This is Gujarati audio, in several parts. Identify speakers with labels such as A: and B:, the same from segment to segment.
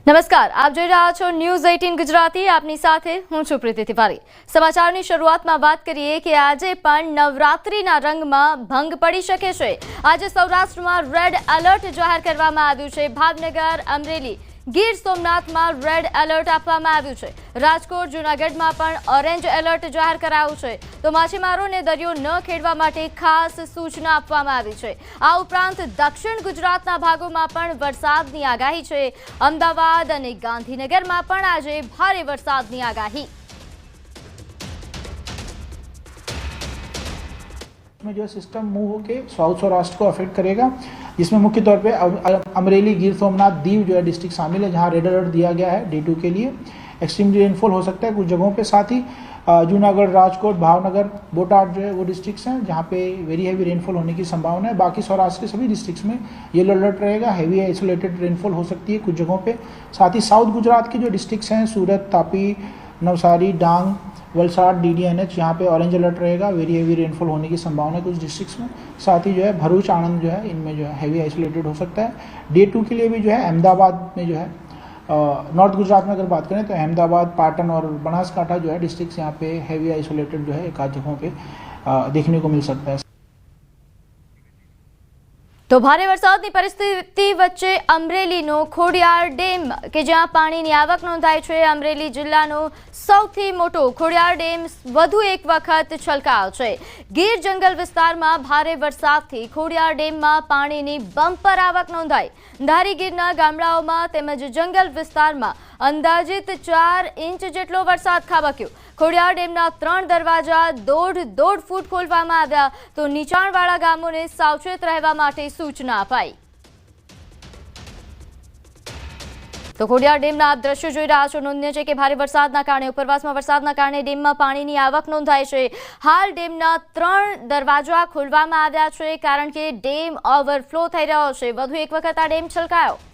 A: નમસ્કાર, આપ જોઈ રહ્યા છો ન્યૂઝ 18 ગુજરાતી. આપની સાથે હું છું પ્રીતિ તિવારી. સમાચારની શરૂઆતમાં વાત કરીએ કે આજે પણ નવરાત્રીના રંગમાં ભંગ પડી શકે છે. આજે સૌરાષ્ટ્રમાં રેડ એલર્ટ જાહેર કરવામાં આવ્યું છે. ભાવનગર, અમરેલી, ગીર સોમનાથમાં રેડ એલર્ટ આપવામાં આવ્યું છે. રાજકોટ, જૂનાગઢમાં પણ ઓરેન્જ એલર્ટ જાહેર કરાયું છે. તો માછીમારોને દરિયો ન ખેડવા માટે ખાસ સૂચના આપવામાં આવી છે. આ ઉપરાંત દક્ષિણ ગુજરાતના ભાગોમાં પણ વરસાદની આગાહી છે. અમદાવાદ અને ગાંધીનગરમાં પણ આજે ભારે વરસાદની આગાહી.
B: में जो सिस्टम मूव होके साउथ सौराष्ट्र को अफेक्ट करेगा, जिसमें मुख्य तौर पे अमरेली, गिर सोमनाथ, दीव जो है डिस्ट्रिक्ट शामिल है, जहां रेड अलर्ट दिया गया है डे 2 के लिए. एक्सट्रीम रेनफॉल हो सकता है कुछ जगहों पे. साथ ही जूनागढ़, राजकोट, भावनगर, बोटाड जो है वो डिस्ट्रिक्ट्स हैं जहां पे वेरी हैवी रेनफॉल होने की संभावना है. बाकी सौराष्ट्र के सभी डिस्ट्रिक्ट्स में येलो अलर्ट रहेगा. हैवी आइसोलेटेड रेनफॉल हो सकती है कुछ जगहों पे. साथ ही साउथ गुजरात के जो डिस्ट्रिक्ट्स हैं, सूरत, तापी, नवसारी, डांग, वलसाड, DDNH, यहाँ पे ऑरेंज अलर्ट रहेगा. वेरी हैवी रेनफॉल होने की संभावना है कुछ डिस्ट्रिक्ट्स में. साथ ही जो है भरूच, आनंद जो है इनमें जो है हैवी आइसोलेटेड हो सकता है. डे 2 के लिए भी जो है अहमदाबाद में जो है नॉर्थ गुजरात में अगर बात करें तो अहमदाबाद, पाटन और बनासकांठा जो है डिस्ट्रिक्ट्स यहाँ पे हैवी आइसोलेटेड जो है एक आध जगहों पे देखने को मिल सकता है.
A: તો ભારે વરસાદની પરિસ્થિતિ વચ્ચે અમરેલીનો ખોડિયાર ડેમ કે જ્યાં પાણીની આવક નોંધાઈ છે. અમરેલી જિલ્લાનો સૌથી મોટો ખોડિયાર ડેમ વધુ એક વખત છલકાયો છે. ગીર જંગલ વિસ્તારમાં ભારે વરસાદથી ખોડિયાર ડેમમાં પાણીની બમ્પર આવક નોંધાઈ. ધારી ગીરના ગામડાઓમાં તેમજ જંગલ વિસ્તારમાં અંદાજિત 4 ઇંચ જેટલો વરસાદ ખાબક્યો. ખોડિયાર ડેમના 3 દરવાજા દોઢ ફૂટ ખોલવામાં આવ્યા તો નીચાણવાળા ગામોને સાવચેત રહેવા માટે સૂચના અપાઈ. તો ખોડિયાર ડેમના આપ દ્રશ્યો જોઈ રહ્યા છો. નોંધનીય છે કે ભારે વરસાદના કારણે ઉપરવાસમાં વરસાદના કારણે ડેમમાં પાણીની આવક નોંધાઈ છે. હાલ ડેમના 3 દરવાજા ખોલવામાં આવ્યા છે કારણ કે ડેમ ઓવરફ્લો થઈ રહ્યો છે. વધુ એક વખત આ ડેમ છલકાયો.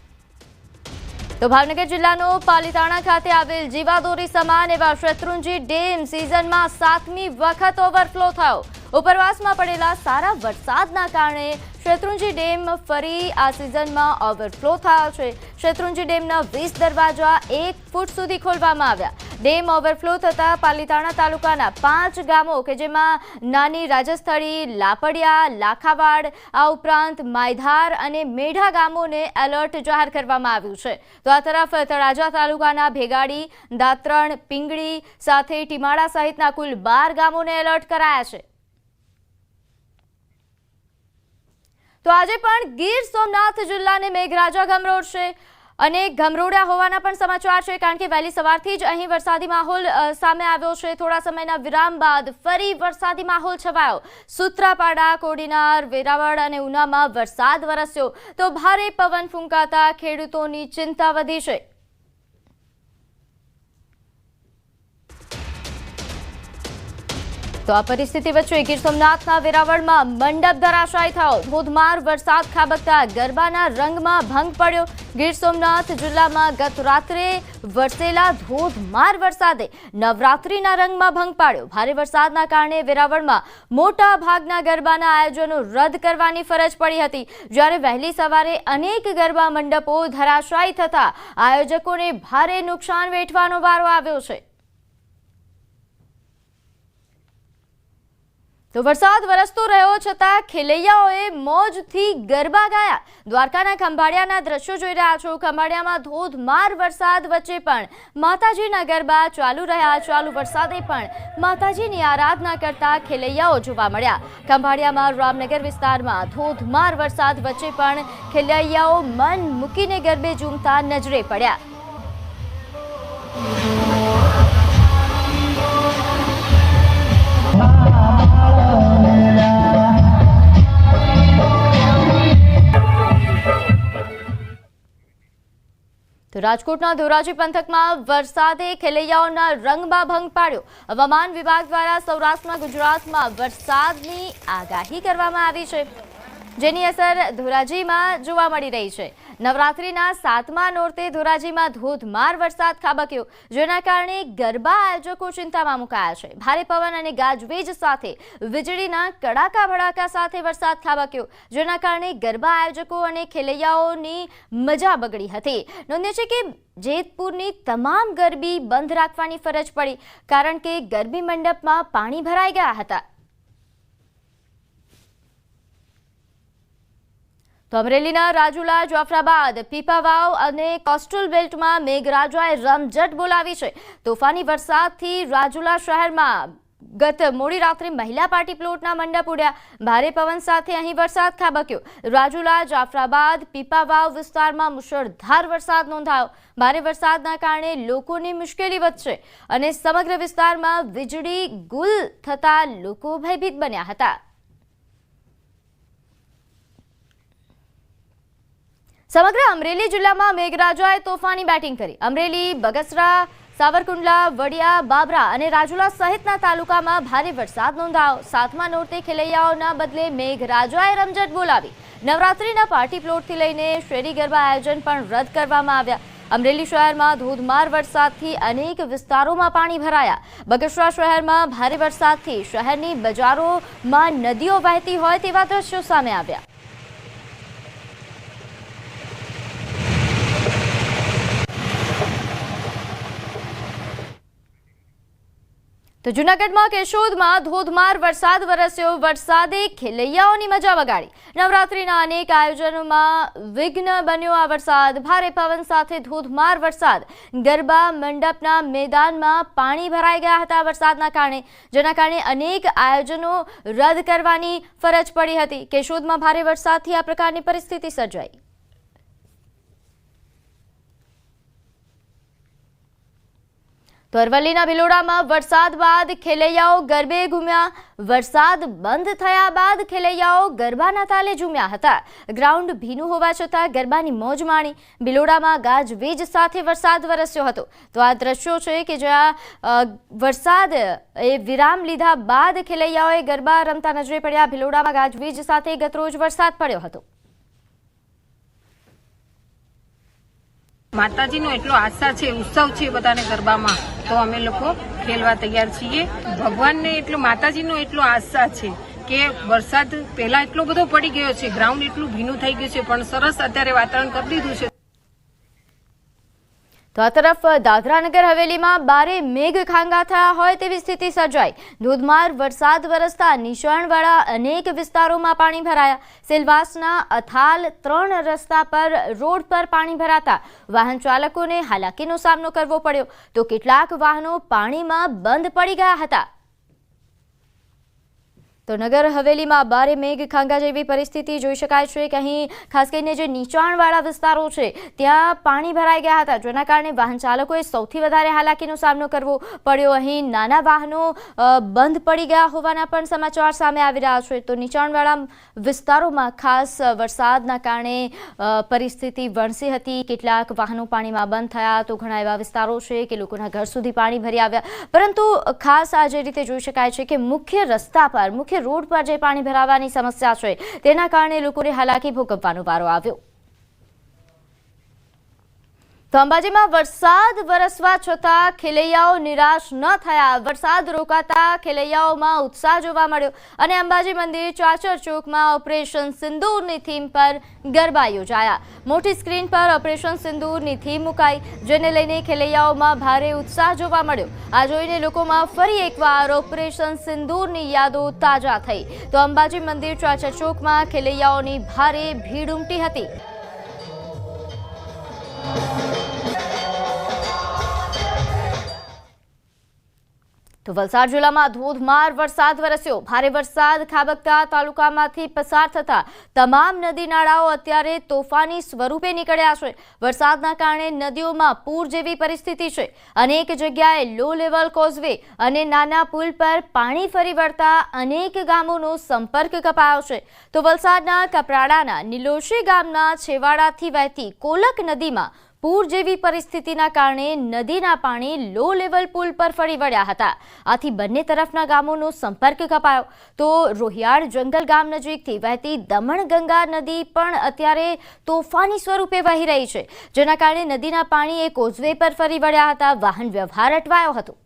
A: તો ભાવનગર જિલ્લાનો પાલીતાણા ખાતે આવેલ જીવાદોરી સમાન એવા શેત્રુંજી ડેમ સિઝનમાં 7મી વખત ઓવરફ્લો થયો. ઉપરવાસમાં પડેલા સારા વરસાદના કારણે શેત્રુંજી ડેમ ફરી આ સિઝનમાં ઓવરફ્લો થયો છે. શેત્રુંજી ડેમના 20 દરવાજા 1 ફૂટ સુધી ખોલવામાં આવ્યા. ડેમ ઓવરફ્લો થતાં પાલીતાણા તાલુકાના 5 ગામો કે જેમાં નાની રાજસ્થળી, લાપડિયા, લાખાવાડ, આ ઉપરાંત માયધાર અને મેઢા ગામોને એલર્ટ જાહેર કરવામાં આવ્યું છે. તો આ તરફ તળાજા તાલુકાના ભેગાડી, દાત્રણ, પિંગળી સાથે ટીમાળા સહિતના કુલ 12 ગામોને એલર્ટ કરાયા છે. તો આજે પણ ગીર સોમનાથ જિલ્લાને મેઘરાજા ગમરોડશે અને ગમરોડ્યા હોવાના પણ સમાચાર છે કારણ કે વહેલી સવારથી જ અહીં વરસાદી માહોલ સામે આવ્યો છે. થોડા સમયના વિરામ બાદ ફરી વરસાદી માહોલ છવાયો. સૂત્રાપાડા, કોડીનાર, વેરાવળ અને ઉનામાં વરસાદ વરસ્યો તો ભારે પવન ફૂંકાતા ખેડૂતોની ચિંતા વધી છે. તો આ પરિસ્થિતિ વચ્ચે ગીર સોમનાથના વેરાવળમાં મંડપ ધરાશાયી થયો. ધોધમાર વરસાદ ખાબકતા ગરબાના રંગમાં ભંગ પડ્યો. ગીર સોમનાથ જિલ્લામાં ગત રાત્રે વરસેલા ધોધમાર વરસાદે નવરાત્રીના રંગમાં ભંગ પાડ્યો. ભારે વરસાદના કારણે વેરાવળમાં મોટા ભાગના ગરબાના આયોજનો રદ કરવાની ફરજ પડી હતી. જ્યારે વહેલી સવારે અનેક ગરબા મંડપો ધરાશાયી થતા આયોજકોને ભારે નુકસાન વેઠવાનો વારો આવ્યો છે. તો વરસાદ વરસતો રહ્યો છતાં ખેલૈયાઓએ મોજથી ગરબા ગાયા. દ્વારકાના ખંભાળિયાના દ્રશ્યો જોઈ રહ્યા છો. ખંભાળિયામાં ધોધમાર વરસાદ વચ્ચે પણ માતાજીના ગરબા ચાલુ રહ્યા. ચાલુ વરસાદે પણ માતાજીની આરાધના કરતા ખેલૈયાઓ જોવા મળ્યા. ખંભાળિયામાં રામનગર વિસ્તારમાં ધોધમાર વરસાદ વચ્ચે પણ ખેલૈયાઓ મન મૂકીને ગરબે ઝૂમતા નજરે પડ્યા. તો રાજકોટના ધોરાજી પંથકમાં વરસાદે ખેલૈયાઓના રંગમાં ભંગ પાડ્યો. હવામાન વિભાગ દ્વારા સૌરાષ્ટ્રના ગુજરાતમાં વરસાદની આગાહી કરવામાં આવી છે જેની અસર ધોરાજીમાં જોવા મળી રહી છે. નવરાત્રીના 7મા નોરતે ધોરાજીમાં ધોધમાર વરસાદ ખાબક્યો, જેના કારણે ગરબા આયોજકો ચિંતામાં મુકાયા છે. ભારે પવન અને ગાજવીજ સાથે વીજળીના કડાકા ભડાકા સાથે વરસાદ ખાબક્યો, જેના કારણે ગરબા આયોજકો અને ખેલૈયાઓની મજા બગડી હતી. નોંધ્ય છે કે જેતપુરની તમામ ગરબી બંધ રાખવાની ફરજ પડી, કારણ કે ગરબી મંડપમાં પાણી ભરાઈ ગયા હતા. તો અમરેલીના રાજુલા, જાફરાબાદ, પીપાવાવ અને કોસ્ટલ બેલ્ટમાં મેઘરાજાએ રમઝટ બોલાવી છે. તોફાની વરસાદથી રાજુલા શહેરમાં ગત મોડી રાત્રે મહિલા પાર્ટી પ્લોટના મંડપ ઉડ્યા. ભારે પવન સાથે અહીં વરસાદ ખાબક્યો. રાજુલા, જાફરાબાદ, પીપાવાવ વિસ્તારમાં મુશળધાર વરસાદ નોંધાયો. ભારે વરસાદના કારણે લોકોની મુશ્કેલી વધશે અને સમગ્ર વિસ્તારમાં વીજળી ગુલ થતા લોકો ભયભીત બન્યા હતા. સમગ્ર અમરેલી જિલ્લામાં મેઘરાજાએ તોફાની બેટિંગ કરી. અમરેલી, બગસરા, સાવરકુંડલા, વડિયા, બાબરા અને રાજુલા સહિતના તાલુકામાં ભારે વરસાદ નોંધાયો. 7મા નોરતે ખેલૈયાઓના બદલે મેઘરાજાએ રમઝટ બોલાવી. નવરાત્રીના પાર્ટી પ્લોટથી લઈને શેરી ગરબા આયોજન પણ રદ કરવામાં આવ્યા. અમરેલી શહેરમાં ધોધમાર વરસાદથી અનેક વિસ્તારોમાં પાણી ભરાયા. બગસરા શહેરમાં ભારે વરસાદથી શહેરની બજારોમાં નદીઓ વહેતી હોય તેવા દ્રશ્યો સામે આવ્યા. તો જૂનાગઢમાં કેશોદમાં ધોધમાર વરસાદ વરસ્યો. વરસાદે ખેલૈયાઓની મજા બગાડી. નવરાત્રીના અનેક આયોજનોમાં વિઘ્ન બન્યો આ વરસાદ. ભારે પવન સાથે ધોધમાર વરસાદ. ગરબા મંડપના મેદાનમાં પાણી ભરાઈ ગયા હતા વરસાદના કારણે, જેના કારણે અનેક આયોજનો રદ કરવાની ફરજ પડી હતી. કેશોદમાં ભારે વરસાદથી આ પ્રકારની પરિસ્થિતિ સર્જાઈ. તો અરવલ્લીના ભિલોડામાં વરસાદ બાદ ખેલૈયાઓ ગરબે ઘૂમ્યા. વરસાદ બંધ થયા બાદ ખેલૈયાઓ ગરબાના તાલે ઝૂમ્યા હતા. ગ્રાઉન્ડ ભીનું હોવા છતાં ગરબાની મોજ માણી. ભિલોડામાં ગાજવીજ સાથે વરસાદ વરસ્યો હતો. તો આ દ્રશ્યો છે કે જ્યાં વરસાદ વિરામ લીધા બાદ ખેલૈયાઓએ ગરબા રમતા નજરે પડ્યા. ભિલોડામાં ગાજવીજ સાથે ગતરોજ વરસાદ પડ્યો હતો.
C: માતાજીનો એટલો આશા છે, ઉત્સવ છે બધાને ગરબામાં, તો અમે લોકો ખેલવા તૈયાર છીએ. ભગવાનને એટલો, માતાજીનો એટલો આશા છે કે વરસાદ પહેલા એટલો બધો પડી ગયો છે, ગ્રાઉન્ડ એટલું ભીનું થઈ ગયું છે, પણ સરસ અત્યારે વાતાવરણ કરી દીધું છે.
A: તો આ તરફ દાદરાનગર હવેલીમાં બારે મેઘ ખાંગા થયા હોય તેવી સ્થિતિ સર્જાઈ. ધોધમાર વરસાદ વરસતા નીચાણવાળા અનેક વિસ્તારોમાં પાણી ભરાયા. સેલવાસના અથાલ 3 રસ્તા પર રોડ પર પાણી ભરાતા વાહન ચાલકોને હાલાકીનો સામનો કરવો પડ્યો. તો કેટલાક વાહનો પાણીમાં બંધ પડી ગયા હતા. તો નગર હવેલીમાં બારે મેઘ ખાંગા જેવી પરિસ્થિતિ જોઈ શકાય છે કે અહીં ખાસ કરીને જે નીચાણવાળા વિસ્તારો છે ત્યાં પાણી ભરાઈ ગયા હતા, જેના કારણે વાહન ચાલકોએ સૌથી વધારે હાલાકીનો સામનો કરવો પડ્યો. અહીં નાના વાહનો બંધ પડી ગયા હોવાના પણ સમાચાર સામે આવી રહ્યા છે. તો નીચાણવાળા વિસ્તારોમાં ખાસ વરસાદના કારણે પરિસ્થિતિ વણસી હતી. કેટલાક વાહનો પાણીમાં બંધ થયા, તો ઘણા એવા વિસ્તારો છે કે લોકોના ઘર સુધી પાણી ભરી આવ્યા. પરંતુ ખાસ આ જે રીતે જોઈ શકાય છે કે મુખ્ય રસ્તા પર, મુખ્ય રોડ પર જે પાણી ભરાવાની સમસ્યા છે તેના કારણે લોકોને હાલાકી ભોગવવાનો વારો આવ્યો. તો અંબાજીમાં વરસાદ વરસવા છતાં ખેલૈયાઓ નિરાશ ન થયા. વરસાદ રોકાતા ખેલૈયાઓમાં ઉત્સાહ જોવા મળ્યો અને અંબાજી મંદિર ચાચર ચોકમાં ઓપરેશન સિંદૂરની થીમ પર ગરબા યોજાયા. મોટી સ્ક્રીન પર ઓપરેશન સિંદૂરની થીમ મુકાઈ, જેને લઈને ખેલૈયાઓમાં ભારે ઉત્સાહ જોવા મળ્યો. આ જોઈને લોકોમાં ફરી એકવાર ઓપરેશન સિંદૂરની યાદો તાજા થઈ. તો અંબાજી મંદિર ચાચર ચોકમાં ખેલૈયાઓની ભારે ભીડ ઉમટી હતી. તો વલસાડ જિલ્લામાં ધોધમાર વરસાદ વરસ્યો. ભારે વરસાદ ખાબકતા તાલુકામાંથી પસાર થતા તમામ નદી નાળાઓ અત્યારે તોફાની સ્વરૂપે નીકળ્યા છે. વરસાદના કારણે નદીઓમાં પૂર જેવી પરિસ્થિતિ છે. અનેક જગ્યાએ લો લેવલ કોઝવે અને નાના પુલ પર પાણી ફરી વળતા અનેક ગામોનો સંપર્ક કપાયો છે. તો વલસાડના કપરાડાના નિલોશી ગામના છેવાડાથી વહેતી કોલક નદીમાં પૂર જેવી પરિસ્થિતિના કારણે નદીના પાણી લો લેવલ પુલ પર ફરી વળ્યા હતા. આથી બંને તરફના ગામોનો સંપર્ક કપાયો. તો રોહિયાળ જંગલ ગામ નજીકથી વહેતી દમણગંગા નદી પણ અત્યારે તોફાની સ્વરૂપે વહી રહી છે, જેના કારણે નદીના પાણી કોઝવે પર ફરી વળ્યા હતા. વાહન વ્યવહાર અટવાયો હતો.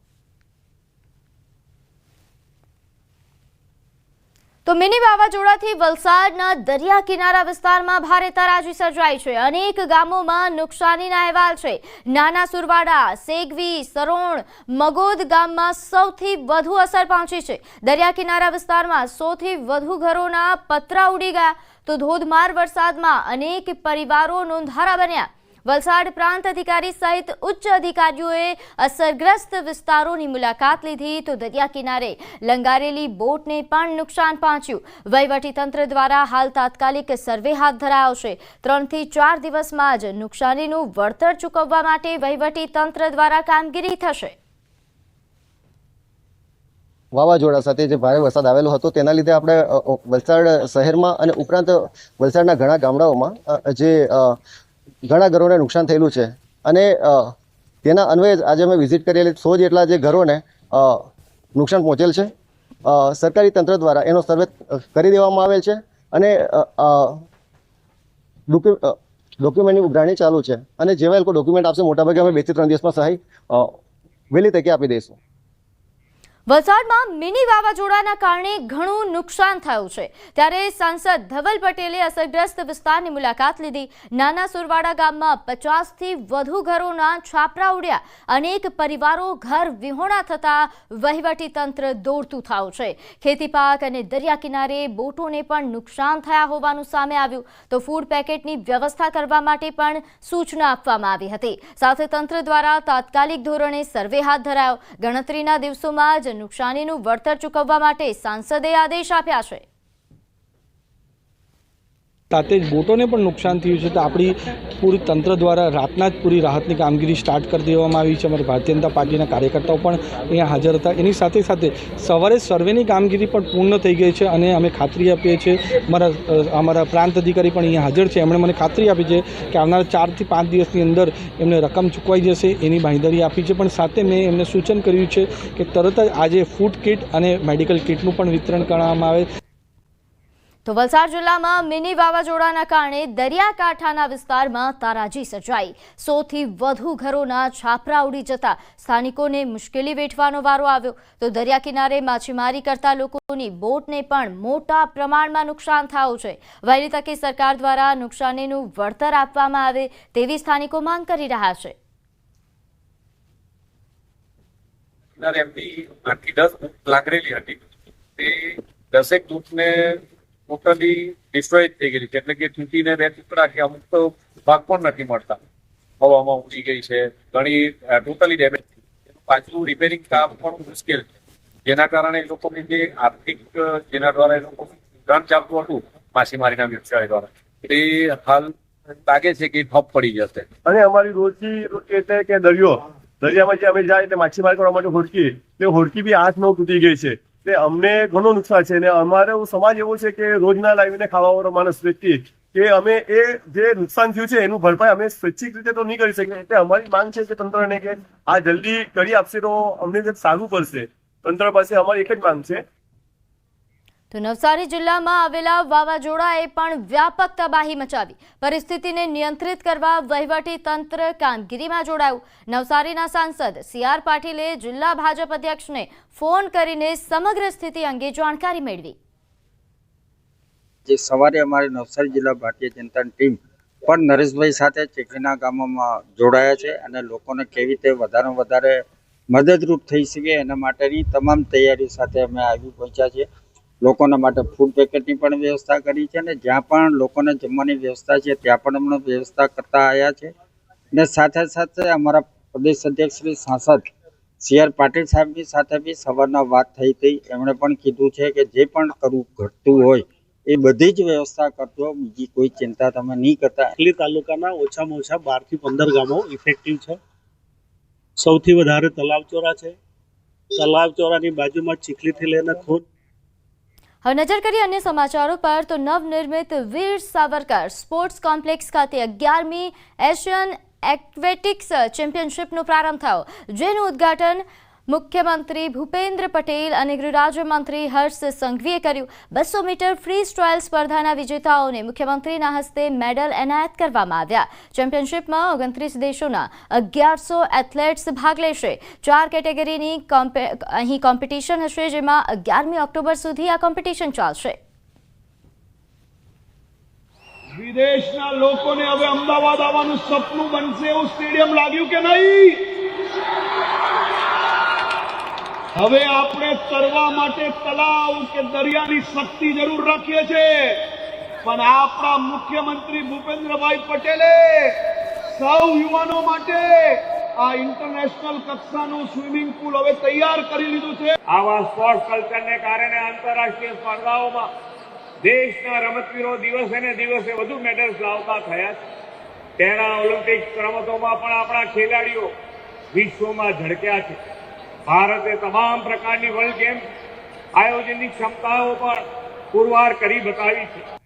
A: તો મિની વાવાઝોડાથી વલસાડના દરિયા કિનારા વિસ્તારમાં ભારે તારાજી સર્જાઈ છે. અનેક ગામોમાં નુકસાનીના અહેવાલ છે. નાના સુરવાડા, સેગવી, સરોણ, મગોદ ગામમાં સૌથી વધુ અસર પહોંચી છે. દરિયા કિનારા વિસ્તારમાં 100થી વધુ ઘરોના પતરા ઉડી ગયા. તો ધોધમાર વરસાદમાં અનેક પરિવારો નોંધારા બન્યા. વલસાડ પ્રાંત અધિકારી સહિત ઉચ્ચ અધિકારીઓએ અસરગ્રસ્ત વિસ્તારોની મુલાકાત લીધી. તો દરિયા કિનારે લંગારેલી બોટને પણ નુકસાન પહોંચ્યું. વહીવટીતંત્ર દ્વારા હાલ તાત્કાલિક સર્વે હાથ ધરાયો છે. 3 થી 4 દિવસમાં જ નુકસાનીનું વળતર ચૂકવવા માટે વહીવટીતંત્ર દ્વારા કામગીરી થશે.
D: વાવાઝોડા સાથે જે ભારે વરસાદ આવેલો હતો તેના લીધે આપણે વલસાડ શહેરમાં અને ઉપરાંત વલસાડના ઘણા ગામડાઓમાં જે ઘણા ઘરોને નુકસાન થયેલું છે અને તેના અન્વયે આજે અમે વિઝિટ કરેલી 100 જેટલા જે ઘરોને નુકસાન પહોંચેલ છે. સરકારી તંત્ર દ્વારા એનો સર્વે કરી દેવામાં આવેલ છે અને ડોક્યુમેન્ટની ઉઘરાણી ચાલુ છે અને જેવા લોકો ડોક્યુમેન્ટ આપશે મોટાભાગે અમે 2 થી 3 દિવસમાં સહાય વહેલી તકે આપી દઈશું.
A: વલસાડમાં મિની વાવાઝોડાના કારણે ઘણું નુકસાન થયું છે. ત્યારે સાંસદ ધવલ પટેલે અસરગ્રસ્ત વિસ્તારની મુલાકાત લીધી. નાના સુરવાડા ગામમાં 50થી વધુ ઘરોના છાપરા ઉડ્યા. અનેક પરિવારો ઘર વિહોણા થતા વહીવટીતંત્ર દોડતું થયું છે. ખેતી પાક અને દરિયા કિનારે બોટોને પણ નુકસાન થયા હોવાનું સામે આવ્યું. તો ફૂડ પેકેટની વ્યવસ્થા કરવા માટે પણ સૂચના આપવામાં આવી હતી. સાથે તંત્ર દ્વારા તાત્કાલિક ધોરણે સર્વે હાથ ધરાયો. ગણતરીના દિવસોમાં જ નુકસાનીનું વળતર ચૂકવવા માટે સાંસદે આદેશ આપ્યા છે.
E: સાથે જ બોટોને પણ નુકસાન થયું છે. તો આપણી પૂરી તંત્ર દ્વારા રાતના જ પૂરી રાહતની કામગીરી સ્ટાર્ટ કરી દેવામાં આવી છે. અમારા ભારતીય જનતા પાર્ટીના કાર્યકર્તાઓ પણ અહીંયા હાજર હતા. એની સાથે સાથે સવારે સર્વેની કામગીરી પણ પૂર્ણ થઈ ગઈ છે અને અમે ખાતરી આપીએ છીએ. અમારા પ્રાંત અધિકારી પણ અહીંયા હાજર છે. એમણે મને ખાતરી આપી છે કે આવનારા 4 થી 5 દિવસની અંદર એમને રકમ ચૂકવાઈ જશે એની બાંહેધરી આપી છે. પણ સાથે મેં એમને સૂચન કર્યું છે કે તરત જ આજે ફૂડ કિટ અને મેડિકલ કિટનું પણ વિતરણ કરવામાં આવે.
A: તો વલસાડ જિલ્લામાં મિની વાવાઝોડાના કારણે દરિયાકાંઠાના વિસ્તારમાં તારાજી સર્જાઈ. 100થી વધુ ઘરોના છાપરા ઉડી જતા સ્થાનિકોને મુશ્કેલી વેઠવાનો વારો આવ્યો. તો દરિયા કિનારે માછીમારી કરતા લોકોની બોટને પણ મોટા પ્રમાણમાં નુકસાન થયું છે. વહેલી તકે સરકાર દ્વારા નુકસાનીનું વળતર આપવામાં આવે તેવી સ્થાનિકો માંગ કરી રહ્યા છે.
F: 10 લાકરેલી હતી તે 10 દૂધને ટોટલી ડિસ્ટ્રોય થઈ ગઈ છે. એટલે કે તૂટીને 2 ટુકડા કે અમુક તો ભાગ પણ નથી મળતા. હવામાં ઉડી ગઈ છે, ઘણી ટોટલી ડેમેજ થઈ. એનું પાછું રિપેરિંગ કામ પણ મુશ્કેલ છે, જેના કારણે એ લોકોની જે આર્થિક જેના દ્વારા એ લોકો ધન ચાલતું હતું માછીમારીના વ્યવસાય દ્વારા તે હાલ લાગે છે કે ઠપ પડી જશે.
G: અને અમારી રોજી એટલે કે દરિયામાં જે અમે જાય એટલે માછીમારી કરવા માટે હોડકી, તે હોડકી બી 8-9 તૂટી ગઈ છે. તે અમને ઘણું નુકસાન છે. અને અમારો સમાજ એવો છે કે રોજના લાવીને ખાવાવાળો માણસ વ્યક્તિ કે અમે એ જે નુકસાન થયું છે એનું ભરપાઈ અમે સ્વૈચ્છિક રીતે તો નહીં કરી શકીએ. એટલે અમારી માંગ છે કે તંત્રને કે આ જલ્દી કરી આપશે તો અમને સારું પડશે. તંત્ર પાસે અમારી એક જ માંગ છે.
A: તો નવસારી જિલ્લામાં આવેલા વાવાઝોડાએ પણ વ્યાપક તબાહી મચાવી. પરિસ્થિતિને નિયંત્રિત કરવા વહીવટી તંત્ર કામગીરીમાં જોડાયું. નવસારીના સાંસદ CR પાટીલે જિલ્લા ભાજપ અધ્યક્ષને ફોન કરીને સમગ્ર સ્થિતિ અંગે જાણકારી મેળવી.
H: જે સવારે અમારી નવસારી જિલ્લા ભારતીય જનતાની ટીમ પણ નરેશભાઈ સાથે ચીખલીના ગામોમાં જોડાયા છે અને લોકોને કેવી રીતે વધારે મદદરૂપ થઈ શકે એના માટેની તમામ તૈયારીઓ સાથે અમે આવી પહોંચ્યા છીએ. લોકોના માટે ફૂડ પેકેટની પણ વ્યવસ્થા કરી છે અને જ્યાં પણ લોકોને જમવાની વ્યવસ્થા છે ત્યાં પણ અમને વ્યવસ્થા કરતા આવ્યા છે. અને સાથે સાથે અમારા પ્રદેશ અધ્યક્ષ શ્રી સાંસદ CR પાટીલ સાહેબની સાથે બી સવારના વાત થઈ હતી. એમણે પણ કીધું છે કે જે પણ કરવું ઘટતું હોય એ બધી જ વ્યવસ્થા કરજો, બીજી કોઈ ચિંતા તમે નહીં કરતા.
I: ચીખલી તાલુકાના ઓછામાં ઓછા 12 થી 15 ગામો ઇફેક્ટિવ છે. સૌથી વધારે તલાવચોરા છે. તલાવચોરાની બાજુમાં ચીખલીથી લઈને ખોદ.
A: હવે નજર કરીએ અન્ય સમાચારો પર. તો નવનિર્મિત વીર સાવરકર સ્પોર્ટ્સ કોમ્પ્લેક્સ ખાતે 11મી એશિયન એક્વેટિક્સ ચેમ્પિયનશિપનો પ્રારંભ થયો, જેનું ઉદ્ઘાટન મુખ્યમંત્રી ભૂપેન્દ્ર પટેલ અને ગૃહ રાજ્યમંત્રી હર્ષ સંઘવીએ કર્યું. 200 મીટર ફ્રી સ્ટાઇલ સ્પર્ધાના વિજેતાઓને મુખ્યમંત્રીના હસ્તે મેડલ એનાયત કરવામાં આવ્યા. ચેમ્પિયનશિપમાં 29 દેશોના 1100 એથ્લેટ્સ ભાગ લેશે. 4 કેટેગરીની અહીં કોમ્પિટિશન હશે, જેમાં 11મી ઓક્ટોબર સુધી આ કોમ્પિટિશન ચાલશે.
J: વિદેશના લોકોને હવે અમદાવાદ આવવાનું સપનું બનશે એવું સ્ટેડિયમ લાગ્યું કે નહીં? હવે આપણે તરવા માટે તળાવ કે દરિયાની શક્તિ જરૂર રાખીએ છીએ, પણ આપણા મુખ્યમંત્રી ભૂપેન્દ્રભાઈ પટેલે સૌ યુવાનો માટે આ ઇન્ટરનેશનલ કક્ષાનું સ્વિમિંગ પુલ હવે તૈયાર કરી લીધું છે.
K: આવા સ્પોર્ટ્સ કલ્ચરને કારણે આંતરરાષ્ટ્રીય સ્પર્ધાઓમાં દેશના રમતવીરો દિવસે ને દિવસે વધુ મેડલ્સ લાવતા થયા છે. પેરા ઓલિમ્પિક રમતોમાં પણ આપણા ખેલાડીઓ વિશ્વમાં ઝળક્યા છે. ભારતે તમામ પ્રકારની વર્લ્ડ ગેમ્સ આયોજનની ક્ષમતાઓ પણ પુરવાર કરી બતાવી છે.